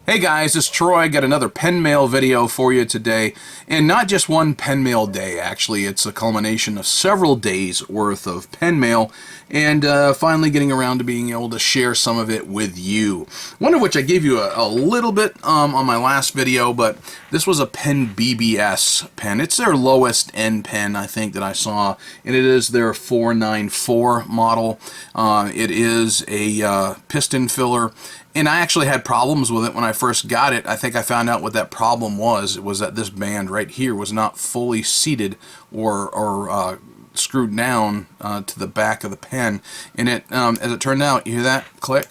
Hey guys, it's Troy. Got another pen mail video for you today, and not just one pen mail day. Actually, it's a culmination of several days worth of pen mail, and finally getting around to being able to share some of it with you. One of which I gave you a little bit on my last video, but this was a PenBBS pen. It's their lowest end pen, I think, that I saw, and it is their 494 model. It is a piston filler. And I actually had problems with it when I first got it. I think I found out what that problem was. It was that this band right here was not fully seated or screwed down to the back of the pen. And it, as it turned out, you hear that click?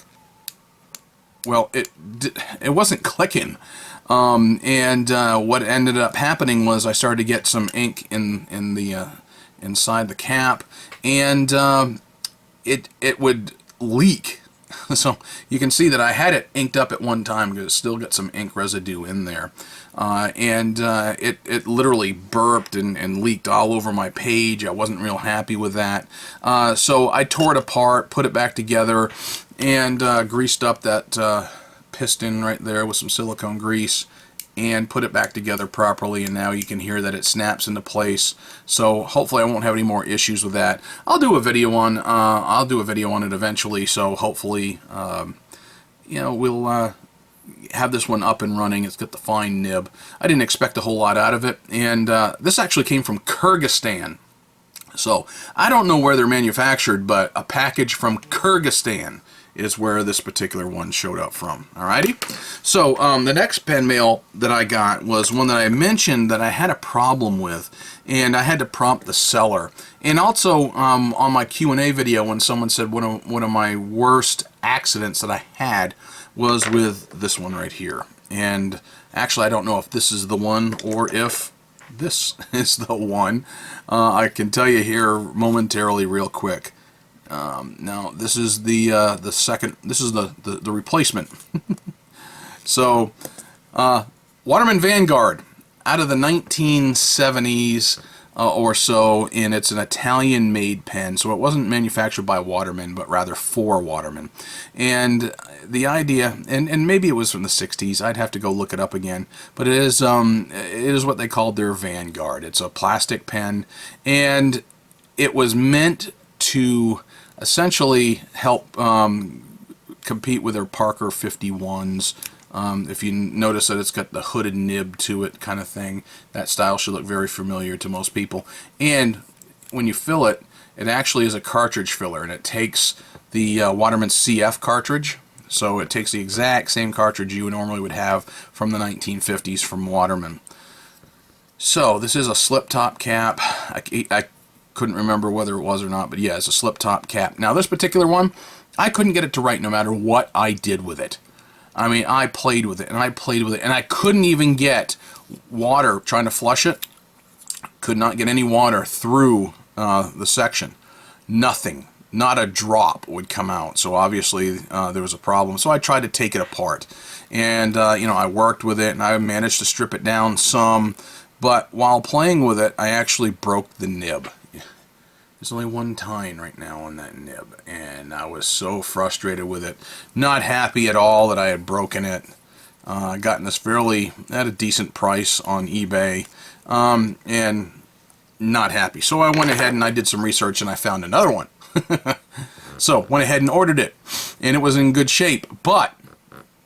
Well, it wasn't clicking. What ended up happening was I started to get some ink in the inside the cap, and it would leak. So you can see that I had it inked up at one time because it still got some ink residue in there. It literally burped and leaked all over my page. I wasn't real happy with that. So I tore it apart, put it back together, and greased up that piston right there with some silicone grease, and put it back together properly, and now you can hear that it snaps into place. So hopefully I won't have any more issues with that. I'll do a video on it eventually, so hopefully you know, we'll have this one up and running. It's got the fine nib. I didn't expect a whole lot out of it, and this actually came from Kyrgyzstan. So I don't know where they're manufactured, but a package from Kyrgyzstan is where this particular one showed up from. Alrighty? So the next pen mail that I got was one that I mentioned that I had a problem with, and I had to prompt the seller. And also on my Q&A video, when someone said one of my worst accidents that I had was with this one right here. And actually I don't know if this is the one or if this is the one. I can tell you here momentarily real quick. Now this is the second. This is the replacement. So Waterman Vanguard out of the 1970s or so, and it's an Italian-made pen. So it wasn't manufactured by Waterman, but rather for Waterman. And the idea, and maybe it was from the 60s. I'd have to go look it up again. But it is what they called their Vanguard. It's a plastic pen, and it was meant to essentially help compete with their Parker 51s. If you notice that it's got the hooded nib to it kind of thing, that style should look very familiar to most people. And when you fill it, it actually is a cartridge filler, and it takes the Waterman CF cartridge. So it takes the exact same cartridge you normally would have from the 1950s from Waterman. So this is a slip top cap. I couldn't remember whether it was or not, but yeah, it's a slip top cap. Now this particular one, I couldn't get it to write no matter what I did with it. I mean, I played with it, and I played with it, and I couldn't even get water trying to flush it. Could not get any water through the section. Nothing. Not a drop would come out. So obviously there was a problem. So I tried to take it apart. And, you know, I worked with it, and I managed to strip it down some. But while playing with it, I actually broke the nib. There's only one tine right now on that nib, and I was so frustrated with it. Not happy at all that I had broken it. Gotten this fairly at a decent price on eBay, and not happy. So I went ahead and I did some research, and I found another one. So went ahead and ordered it, and it was in good shape. But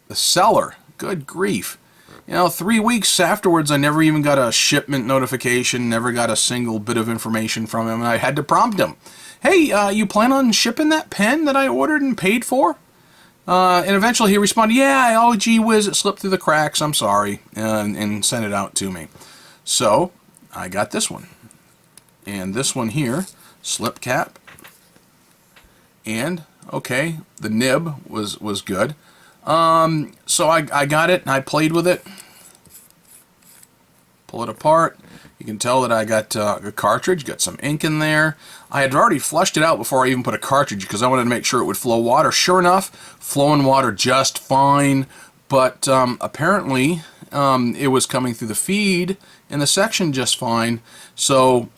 the seller, good grief. You know, 3 weeks afterwards, I never even got a shipment notification, never got a single bit of information from him, and I had to prompt him. Hey, you plan on shipping that pen that I ordered and paid for? And eventually he responded, yeah, oh gee whiz, it slipped through the cracks, I'm sorry, and sent it out to me. So, I got this one. And this one here, slip cap, and, okay, the nib was good. So I got it, and I played with it. Pull it apart. You can tell that I got a cartridge, got some ink in there. I had already flushed it out before I even put a cartridge because I wanted to make sure it would flow water. Sure enough, flowing water just fine, but apparently it was coming through the feed in the section just fine. So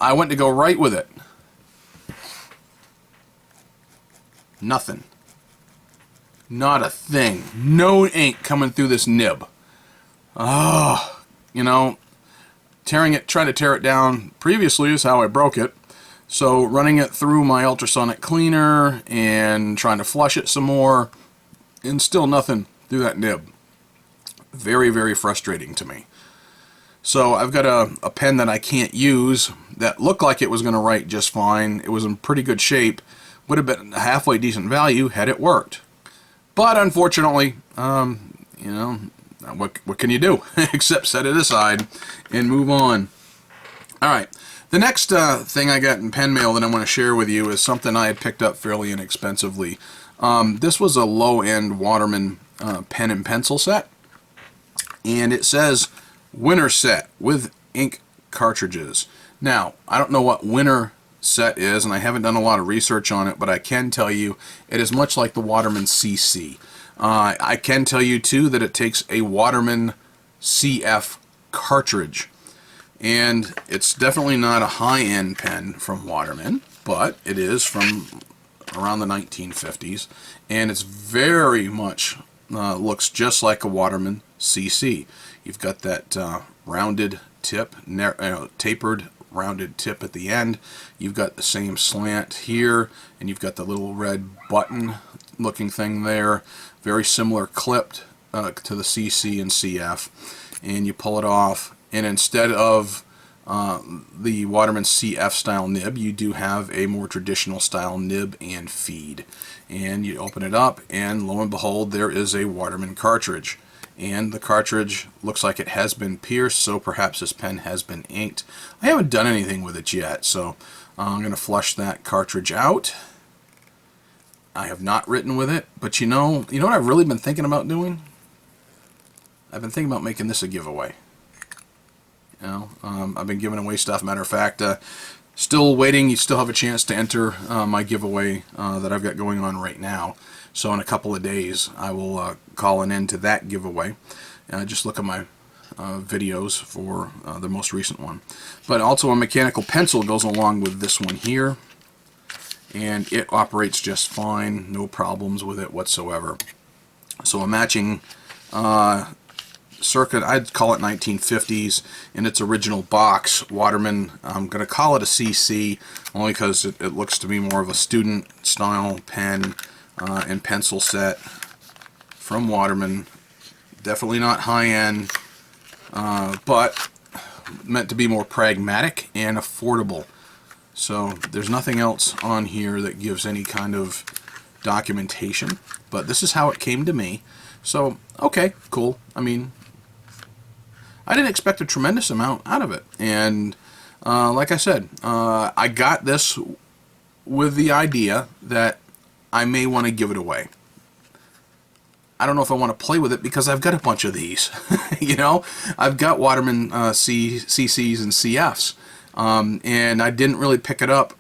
I went to go write with it. Nothing. Not a thing. No ink coming through this nib. Ah, you know, trying to tear it down previously is how I broke it. So running it through my ultrasonic cleaner and trying to flush it some more, and still nothing through that nib. Very, very frustrating to me. So I've got a pen that I can't use that looked like it was going to write just fine. It was in pretty good shape. Would have been a halfway decent value had it worked. But unfortunately, you know, what can you do except set it aside and move on. All right. The next thing I got in pen mail that I want to share with you is something I had picked up fairly inexpensively. This was a low-end Waterman pen and pencil set, and it says Winterset with ink cartridges. Now, I don't know what Winterset is, and I haven't done a lot of research on it, but I can tell you it is much like the Waterman CC. I can tell you, too, that it takes a Waterman CF cartridge. And it's definitely not a high-end pen from Waterman, but it is from around the 1950s, and it's very much looks just like a Waterman CC. You've got that rounded tip, tapered rounded tip at the end. You've got the same slant here, and you've got the little red button looking thing there. Very similar clipped to the CC and CF, and you pull it off. And instead of the Waterman CF style nib, you do have a more traditional style nib and feed. And you open it up, and lo and behold, there is a Waterman cartridge. And the cartridge looks like it has been pierced, so perhaps this pen has been inked. I haven't done anything with it yet, so I'm going to flush that cartridge out. I have not written with it, but you know what I've really been thinking about doing? I've been thinking about making this a giveaway. You know, I've been giving away stuff. Matter of fact, still waiting. You still have a chance to enter my giveaway that I've got going on right now. So in a couple of days, I will call an end to that giveaway. Just look at my videos for the most recent one. But also a mechanical pencil goes along with this one here, and it operates just fine. No problems with it whatsoever. So a matching circuit, I'd call it 1950s in its original box. Waterman, I'm going to call it a CC only because it looks to be more of a student style pen and pencil set from Waterman. Definitely not high-end, but meant to be more pragmatic and affordable. So there's nothing else on here that gives any kind of documentation, but this is how it came to me. So, okay, cool. I mean, I didn't expect a tremendous amount out of it. And like I said, I got this with the idea that I may want to give it away. I don't know if I want to play with it because I've got a bunch of these. You know, I've got Waterman CCs and CFs. And I didn't really pick it up.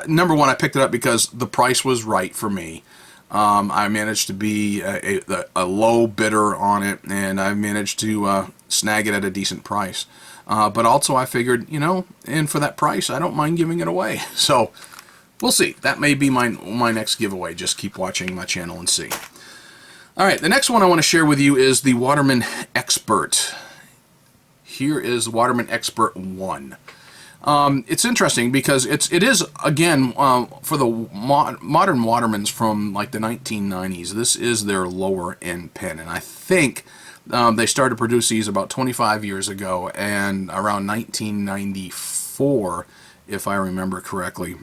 Number one, I picked it up because the price was right for me. I managed to be a low bidder on it, and I managed to snag it at a decent price. But also I figured, you know, and for that price, I don't mind giving it away. So we'll see. That may be my next giveaway. Just keep watching my channel and see. All right, the next one I want to share with you is the Waterman Expert. Here is Waterman Expert 1. It's interesting because it is again for the modern Watermans from like the 1990s. This is their lower end pen, and I think they started to produce these about 25 years ago, and around 1994, if I remember correctly,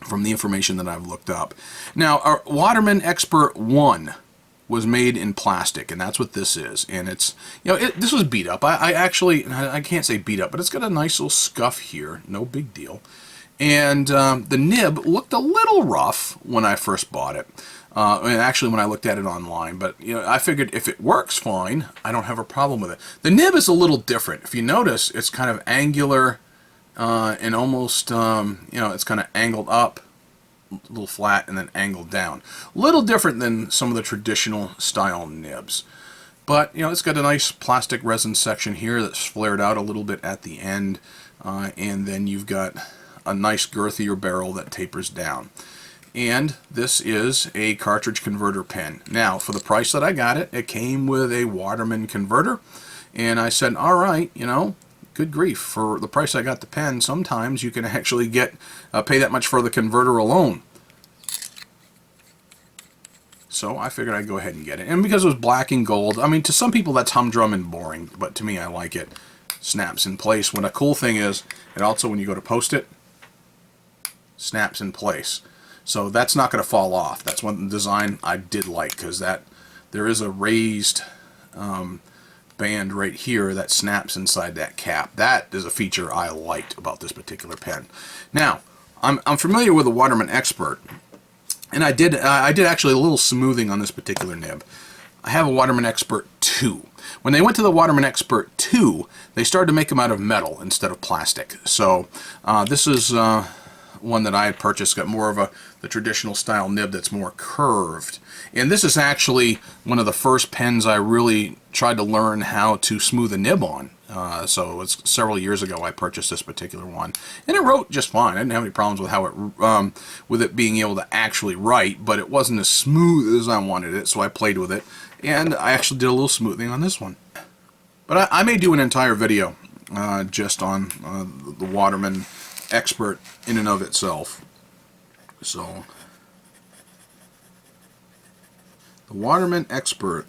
from the information that I've looked up. Now, our Waterman Expert 1 was made in plastic, and that's what this is. And it's, you know, this was beat up. I can't say beat up, but it's got a nice little scuff here. No big deal. And the nib looked a little rough when I first bought it. And actually when I looked at it online. But, you know, I figured if it works fine, I don't have a problem with it. The nib is a little different. If you notice, it's kind of angular and almost, you know, it's kind of angled up, a little flat, and then angled down. A little different than some of the traditional style nibs. But, you know, it's got a nice plastic resin section here that's flared out a little bit at the end. And then you've got a nice girthier barrel that tapers down. And this is a cartridge converter pen. Now, for the price that I got it, it came with a Waterman converter. And I said, all right, you know, good grief, for the price I got the pen, sometimes you can actually get pay that much for the converter alone. So I figured I'd go ahead and get it. And because it was black and gold, I mean, to some people that's humdrum and boring, but to me I like it. Snaps in place. When a cool thing is, it also, when you go to post it, snaps in place. So that's not going to fall off. That's one design I did like, because that there is a raised band right here that snaps inside that cap. That is a feature I liked about this particular pen. Now, I'm familiar with the Waterman Expert, and I did actually a little smoothing on this particular nib. I have a Waterman Expert 2. When they went to the Waterman Expert 2, they started to make them out of metal instead of plastic. So this is one that I had purchased, got more of the traditional style nib that's more curved. And this is actually one of the first pens I really tried to learn how to smooth a nib on. So it was several years ago I purchased this particular one, and it wrote just fine. I didn't have any problems with how it with it being able to actually write, but it wasn't as smooth as I wanted it, so I played with it, and I actually did a little smoothing on this one. But I may do an entire video just on the Waterman Expert in and of itself. So the Waterman Expert,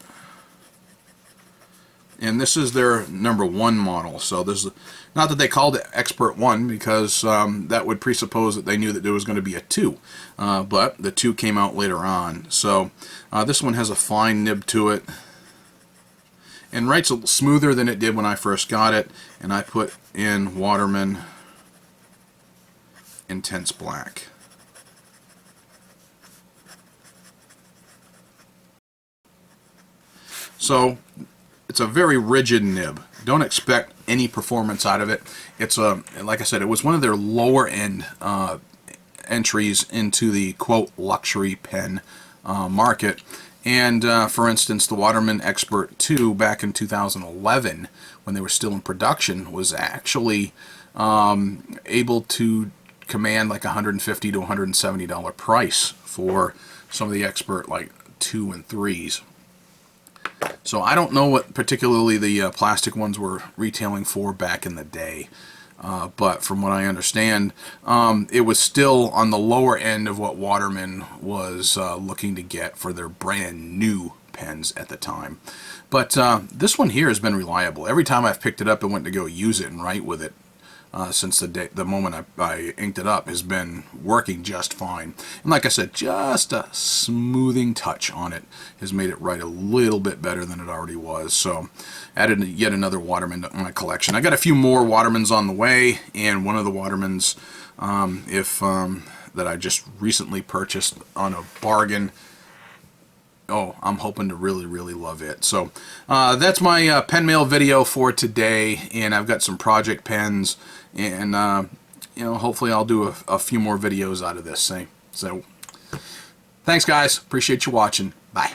and this is their #1 model. So this is not that they called it Expert 1, because that would presuppose that they knew that there was going to be a 2, but the 2 came out later on. So this one has a fine nib to it and writes a little smoother than it did when I first got it, and I put in Waterman Intense Black. So it's a very rigid nib. Don't expect any performance out of it. It's like I said, it was one of their lower end entries into the quote luxury pen market. And for instance, the Waterman Expert 2 back in 2011, when they were still in production, was actually able to command like $150 to $170 price for some of the Expert like 2 and 3s. So I don't know what particularly the plastic ones were retailing for back in the day, but from what I understand, it was still on the lower end of what Waterman was looking to get for their brand new pens at the time. But this one here has been reliable. Every time I've picked it up and went to go use it and write with it, since the moment I inked it up, has been working just fine. And like I said, just a smoothing touch on it has made it write a little bit better than it already was. So added yet another Waterman to my collection. I got a few more Watermans on the way, and one of the Watermans that I just recently purchased on a bargain. Oh, I'm hoping to really, really love it. So that's my pen mail video for today, and I've got some project pens, and you know, hopefully I'll do a few more videos out of this thing. So thanks guys, appreciate you watching. Bye.